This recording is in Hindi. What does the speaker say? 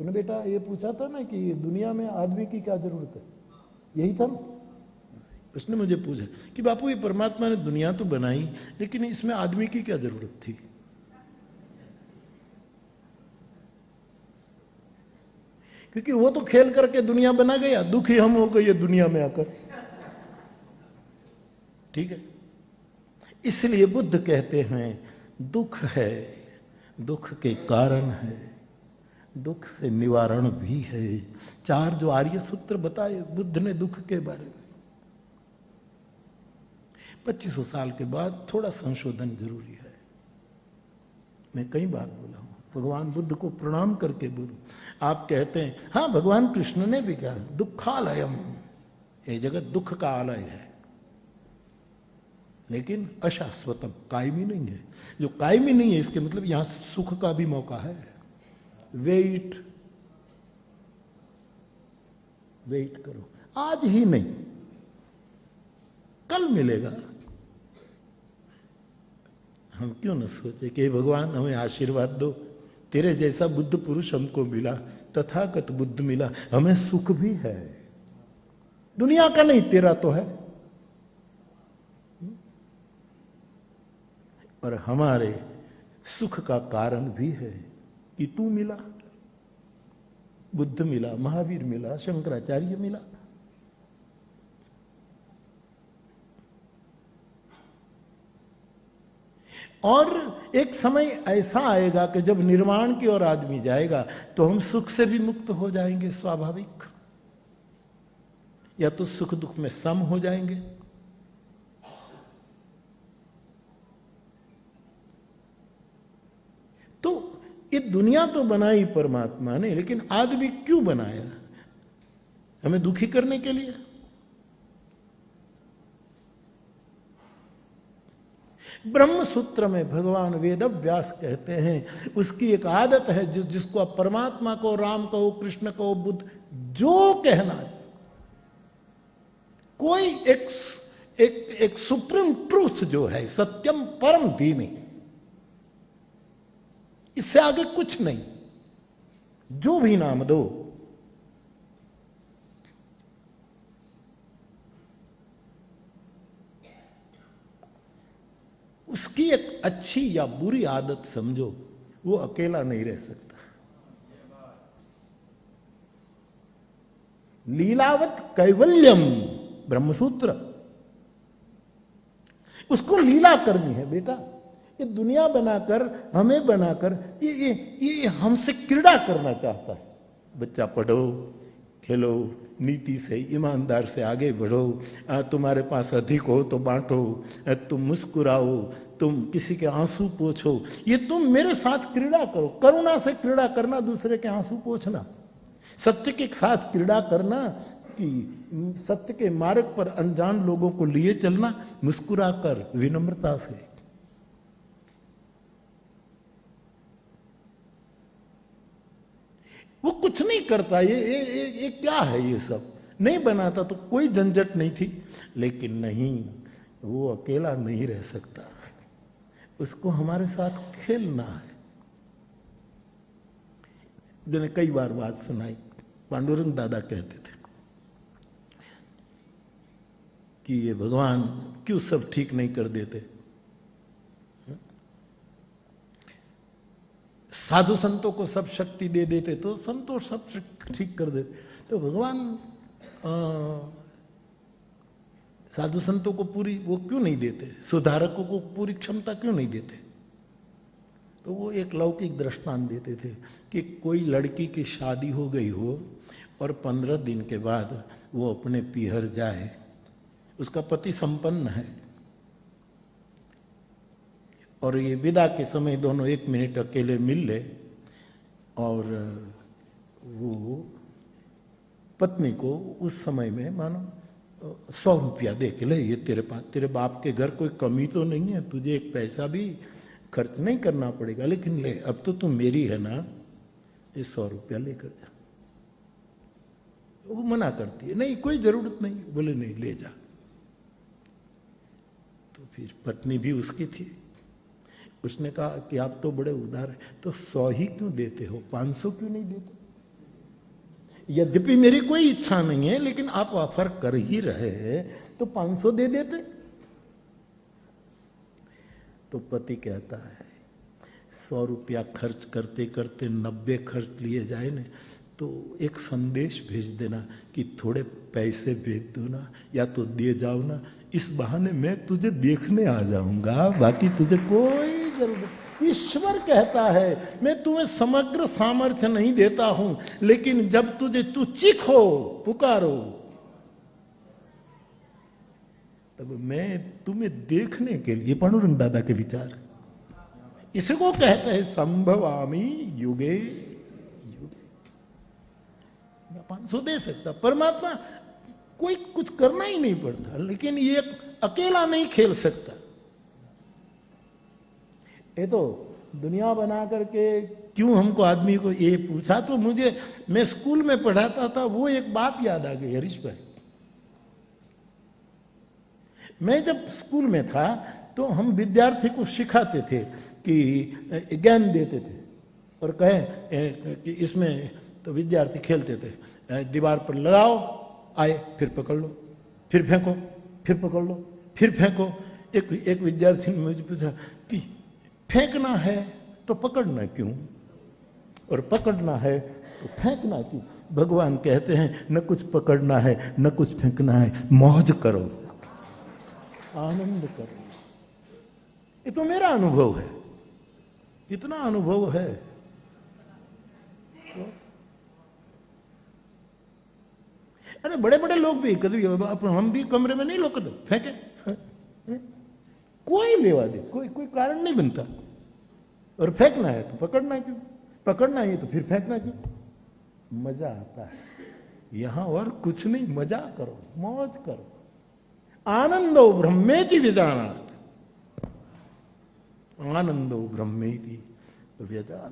तूने बेटा ये पूछा था ना कि दुनिया में आदमी की क्या जरूरत है, यही था ना। उसने मुझे पूछा कि बापू ये परमात्मा ने दुनिया तो बनाई, लेकिन इसमें आदमी की क्या जरूरत थी। क्योंकि वो तो खेल करके दुनिया बना गया, दुखी हम हो गए दुनिया में आकर। ठीक है, इसलिए बुद्ध कहते हैं दुख है, दुख के कारण है, दुख से निवारण भी है। 4 जो आर्य सूत्र बताए बुद्ध ने दुख के बारे में। 2500 साल के बाद थोड़ा संशोधन जरूरी है। मैं कई बार बोला हूं, भगवान बुद्ध को प्रणाम करके बोलूं। आप कहते हैं हाँ भगवान कृष्ण ने भी कहा दुखालयम, ये जगत दुख का आलय है, लेकिन अशाश्वतम, कायमी नहीं है। जो कायमी नहीं है इसके मतलब यहां सुख का भी मौका है। वेट करो, आज ही नहीं कल मिलेगा। हम क्यों न सोचे कि भगवान हमें आशीर्वाद दो, तेरे जैसा बुद्ध पुरुष हमको मिला, तथागत बुद्ध मिला, हमें सुख भी है, दुनिया का नहीं तेरा तो है। और हमारे सुख का कारण भी है कि तू मिला, बुद्ध मिला, महावीर मिला, शंकराचार्य मिला। और एक समय ऐसा आएगा कि जब निर्वाण की ओर आदमी जाएगा तो हम सुख से भी मुक्त हो जाएंगे स्वाभाविक, या तो सुख दुख में सम हो जाएंगे। तो ये दुनिया तो बनाई परमात्मा ने, लेकिन आदमी क्यों बनाया? हमें दुखी करने के लिए? ब्रह्म सूत्र में भगवान वेद व्यास कहते हैं उसकी एक आदत है, जिसको आप परमात्मा को, राम कहो, कृष्ण कहो, बुद्ध, जो कहना चाहिए, कोई एक सुप्रीम ट्रूथ जो है, सत्यम परम धीमी, इससे आगे कुछ नहीं, जो भी नाम दो। उसकी एक अच्छी या बुरी आदत समझो, वो अकेला नहीं रह सकता। लीलावत कैवल्यम ब्रह्मसूत्र, उसको लीला करनी है बेटा। ये दुनिया बनाकर, हमें बनाकर, ये हमसे क्रीड़ा करना चाहता है। बच्चा पढ़ो, खेलो, नीति से, ईमानदार से आगे बढ़ो, तुम्हारे पास अधिक हो तो बांटो, तुम मुस्कुराओ, तुम किसी के आंसू पोंछो, ये तुम मेरे साथ क्रीड़ा करो। करुणा से क्रीड़ा करना, दूसरे के आंसू पोंछना, सत्य के साथ क्रीड़ा करना, कि सत्य के मार्ग पर अनजान लोगों को लिए चलना, मुस्कुरा कर, विनम्रता से। वो कुछ नहीं करता, ये क्या है, ये सब नहीं बनाता तो कोई झंझट नहीं थी। लेकिन नहीं, वो अकेला नहीं रह सकता, उसको हमारे साथ खेलना है। मैंने कई बार बात सुनाई, पांडुरंग दादा कहते थे कि ये भगवान क्यों सब ठीक नहीं कर देते, साधु संतों को सब शक्ति दे देते तो संतों सब ठीक कर देते, तो भगवान साधु संतों को पूरी वो क्यों नहीं देते, सुधारकों को पूरी क्षमता क्यों नहीं देते? तो वो एक लौकिक दृष्टांत देते थे कि कोई लड़की की शादी हो गई हो और 15 दिन के बाद वो अपने पीहर जाए, उसका पति संपन्न है, और ये विदा के समय दोनों 1 मिनट अकेले मिल ले, और वो पत्नी को उस समय में मानो 100 रुपया दे के ले, ये तेरे पास, तेरे बाप के घर कोई कमी तो नहीं है, तुझे एक पैसा भी खर्च नहीं करना पड़ेगा, लेकिन ले, अब तो तुम मेरी है ना, ये 100 रुपया लेकर जा। वो मना करती है, नहीं कोई जरूरत नहीं, बोले नहीं ले जा। तो फिर पत्नी भी उसकी थी, उसने कहा कि आप तो बड़े उदार हैं, तो 100 ही क्यों देते हो, 500 क्यों नहीं देते? यद्यपि मेरी कोई इच्छा नहीं है, लेकिन आप ऑफर कर ही रहे हैं तो 500 दे देते। तो पति कहता है 100 रुपया खर्च करते करते 90 खर्च लिए जाए ना, तो एक संदेश भेज देना कि थोड़े पैसे भेज दो ना, या तो दे जाओ ना, इस बहाने मैं तुझे देखने आ जाऊंगा, बाकी तुझे कोई जरूरत। ईश्वर कहता है मैं तुम्हें समग्र सामर्थ्य नहीं देता हूं, लेकिन जब तू चीखो, पुकारो, तब मैं तुम्हें देखने के लिए। पांडुरंग दादा के विचार, इसको कहते हैं संभवामी युगे युगे। मैं 500 दे सकता, परमात्मा कोई कुछ करना ही नहीं पड़ता, लेकिन ये अकेला नहीं खेल सकता। ये तो दुनिया बना करके क्यों हमको आदमी को ये पूछा, तो मुझे, मैं स्कूल में पढ़ाता था, वो एक बात याद आ गई हरीश भाई। मैं जब स्कूल में था तो हम विद्यार्थी को सिखाते थे कि ज्ञान देते थे और कहें कि इसमें, तो विद्यार्थी खेलते थे, दीवार पर लगाओ, आए फिर पकड़ लो, फिर फेंको, फिर पकड़ लो, फिर फेंको। एक विद्यार्थी ने मुझे पूछा कि फेंकना है तो पकड़ना क्यों, और पकड़ना है तो फेंकना क्यों? भगवान कहते हैं न कुछ पकड़ना है न कुछ फेंकना है, मौज करो, आनंद करो। ये तो मेरा अनुभव है, इतना अनुभव है। तो अरे बड़े बड़े लोग भी कभी, हम भी कमरे में नहीं लोग फेंके, कोई लेवा दे, कोई कारण नहीं बनता। और फेंकना है तो पकड़ना क्यों, पकड़ना है तो फिर फेंकना क्यों? मजा आता है यहां, और कुछ नहीं, मजा करो, मौज करो। आनंदो ब्रह्मेति विजानात्, आनंदो ब्रह्मेति विजानात्।